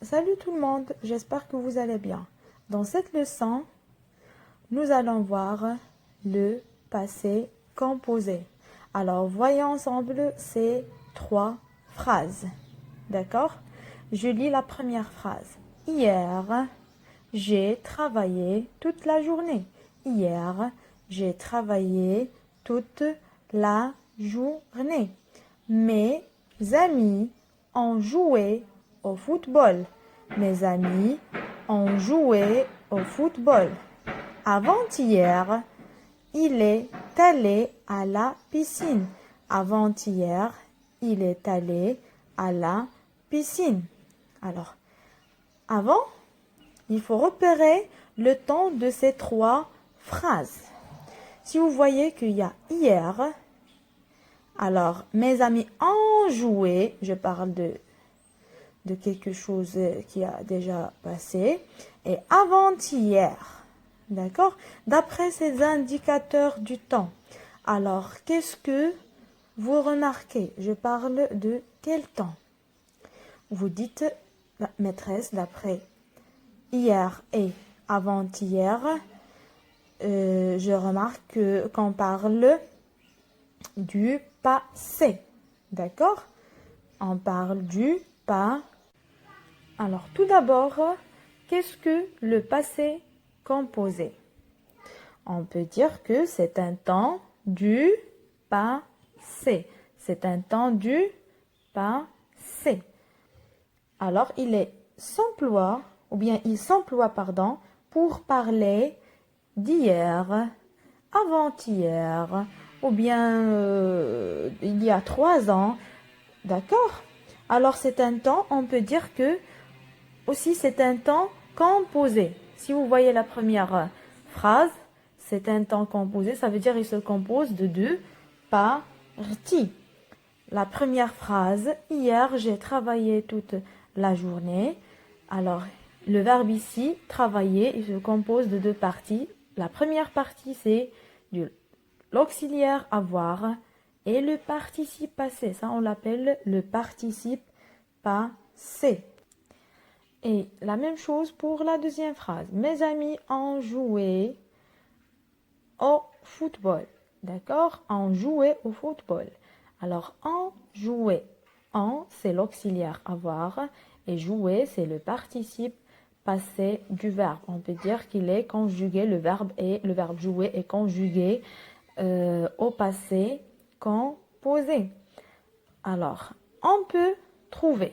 Salut tout le monde, j'espère que vous allez bien. Dans cette leçon, nous allons voir le passé composé. Alors, voyons ensemble ces trois phrases. D'accord? Je lis la première phrase. Hier, j'ai travaillé toute la journée. Hier, j'ai travaillé toute la journée. Mes amis ont joué au football. Mes amis ont joué au football. Avant-hier, il est allé à la piscine. Avant-hier, il est allé à la piscine. Alors, avant, il faut repérer le temps de ces trois phrases. Si vous voyez qu'il y a hier, alors mes amis ont joué, je parle de quelque chose qui a déjà passé, et avant-hier, d'accord? D'après ces indicateurs du temps. Alors, qu'est-ce que vous remarquez? Je parle de quel temps? Vous dites, maîtresse, d'après hier et avant-hier, je remarque qu'on parle du passé. D'accord? On parle du passé. Alors, tout d'abord, qu'est-ce que le passé composé? On peut dire que c'est un temps du passé. C'est un temps du passé. Alors, il s'emploie, pardon, pour parler d'hier, avant-hier, ou bien il y a 3 ans. D'accord? Alors, c'est un temps, on peut dire que aussi c'est un temps composé. Si vous voyez la première phrase, c'est un temps composé, ça veut dire qu'il se compose de deux parties. La première phrase, hier j'ai travaillé toute la journée. Alors, le verbe ici, travailler, il se compose de deux parties. La première partie, c'est l'auxiliaire avoir et le participe passé. Ça, on l'appelle le participe passé. Et la même chose pour la deuxième phrase. Mes amis ont joué au football. D'accord? Ont joué au football. Alors, ont joué. En, c'est l'auxiliaire avoir. Et jouer, c'est le participe passé du verbe. On peut dire qu'il est conjugué, le verbe jouer est conjugué au passé composé. Alors, on peut trouver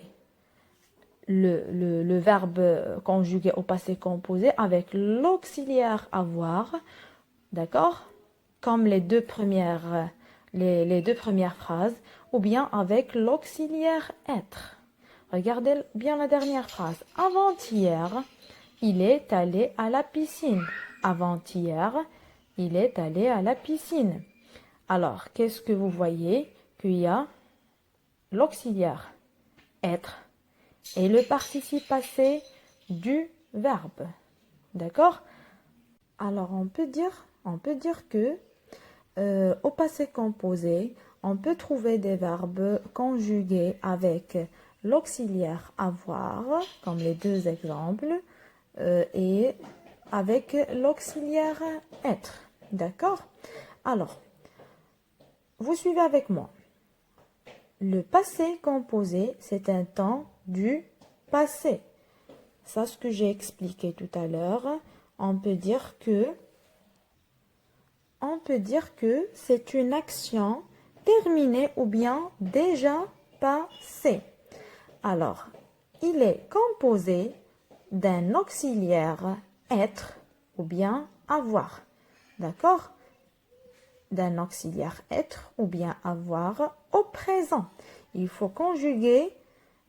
le verbe conjugué au passé composé avec l'auxiliaire avoir, d'accord? Comme les deux premières phrases, ou bien avec l'auxiliaire être. Regardez bien la dernière phrase. Avant-hier, il est allé à la piscine. Avant-hier, il est allé à la piscine. Alors, qu'est-ce que vous voyez? Qu'il y a l'auxiliaire être et le participe passé du verbe. D'accord? Alors, on peut dire que au passé composé, on peut trouver des verbes conjugués avec l'auxiliaire avoir, comme les deux exemples, et avec l'auxiliaire être. D'accord? Alors, vous suivez avec moi. Le passé composé, c'est un temps du passé. Ça, ce que j'ai expliqué tout à l'heure, on peut dire que c'est une action terminée ou bien déjà passée. Alors, il est composé d'un auxiliaire être ou bien avoir. D'accord? D'un auxiliaire être ou bien avoir au présent. Il faut conjuguer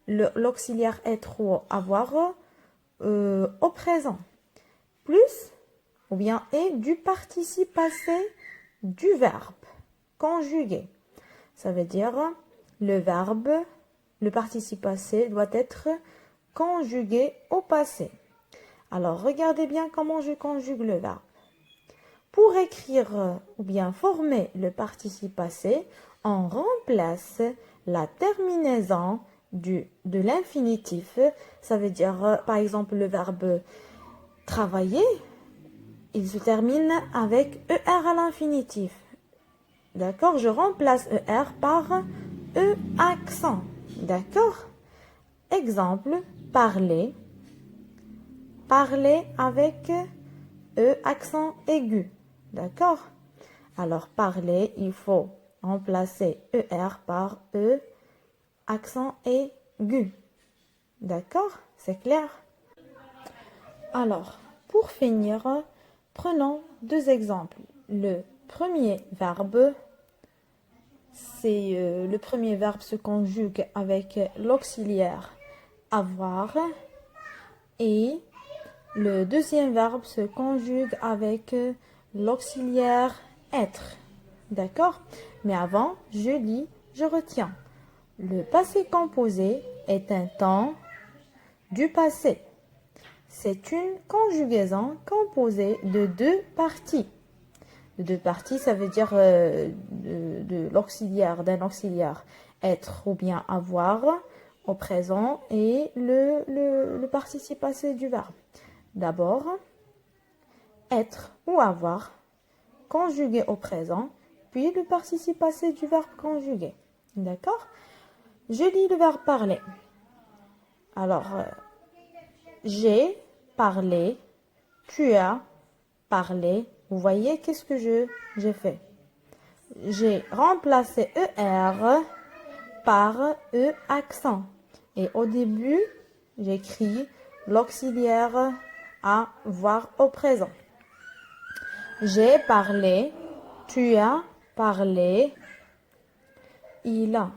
l'auxiliaire être ou avoir au présent. Plus ou bien et du participe passé du verbe conjugué. Ça veut dire le participe passé doit être conjugué au passé. Alors, regardez bien comment je conjugue le verbe. Pour écrire ou bien former le participe passé, on remplace la terminaison de l'infinitif, ça veut dire, par exemple, le verbe travailler, il se termine avec ER à l'infinitif. D'accord? Je remplace ER par E accent. D'accord? Exemple, parler. Parler avec E accent aigu. D'accord? Alors, parler, il faut remplacer ER par E accent aigu. D'accord? C'est clair? Alors, pour finir, prenons deux exemples. Le premier verbe, le premier verbe se conjugue avec l'auxiliaire avoir et le deuxième verbe se conjugue avec l'auxiliaire être. D'accord? Mais avant, je lis, je retiens. Le passé composé est un temps du passé. C'est une conjugaison composée de deux parties. De deux parties, ça veut dire de l'auxiliaire, d'un auxiliaire être ou bien avoir au présent et le participe passé du verbe. D'abord, être ou avoir conjugué au présent, puis le participe passé du verbe conjugué. D'accord? Je lis le verbe parler. Alors, j'ai parlé, tu as parlé. Vous voyez, qu'est-ce que j'ai fait? J'ai remplacé ER par E accent. Et au début, j'écris l'auxiliaire avoir au présent. J'ai parlé, tu as parlé, il a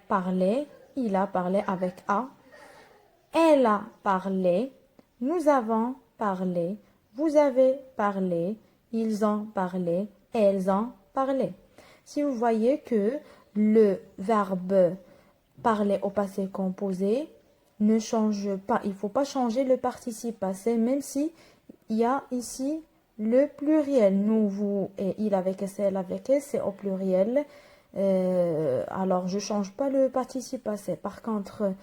parlé avec A. Elle a parlé, nous avons parlé, vous avez parlé, ils ont parlé, elles ont parlé. Si vous voyez que le verbe parler au passé composé ne change pas, il ne faut pas changer le participe passé, même si il y a ici le pluriel. Nous, vous et il avec S, elle avec S, c'est au pluriel. Alors, je ne change pas le participe passé. Par contre,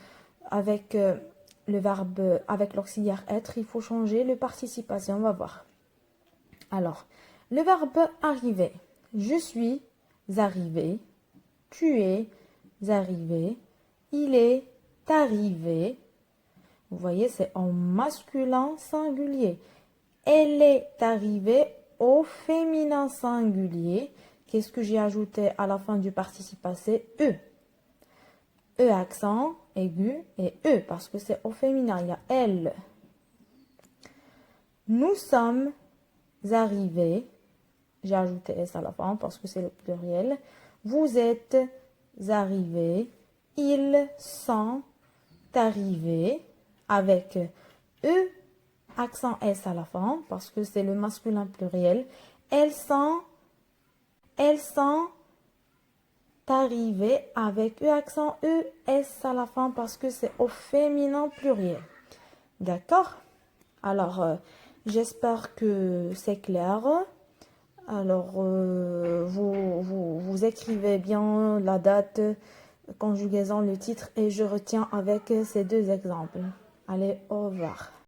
avec le verbe, avec l'auxiliaire être, il faut changer le participe passé. On va voir. Alors, le verbe arriver. Je suis arrivé. Tu es arrivé. Il est arrivé. Vous voyez, c'est en masculin singulier. Elle est arrivée au féminin singulier. Qu'est-ce que j'ai ajouté à la fin du participe passé? E. E accent aigu et E parce que c'est au féminin. Il y a elle. Nous sommes arrivés. J'ai ajouté S à la fin parce que c'est le pluriel. Vous êtes arrivés. Ils sont arrivés avec E accent S à la fin parce que c'est le masculin pluriel. Elles sont arrivées avec E accent E S à la fin parce que c'est au féminin pluriel. D'accord? Alors, j'espère que c'est clair. Alors, vous écrivez bien la date, conjugaison, le titre et je retiens avec ces deux exemples. Allez, au revoir.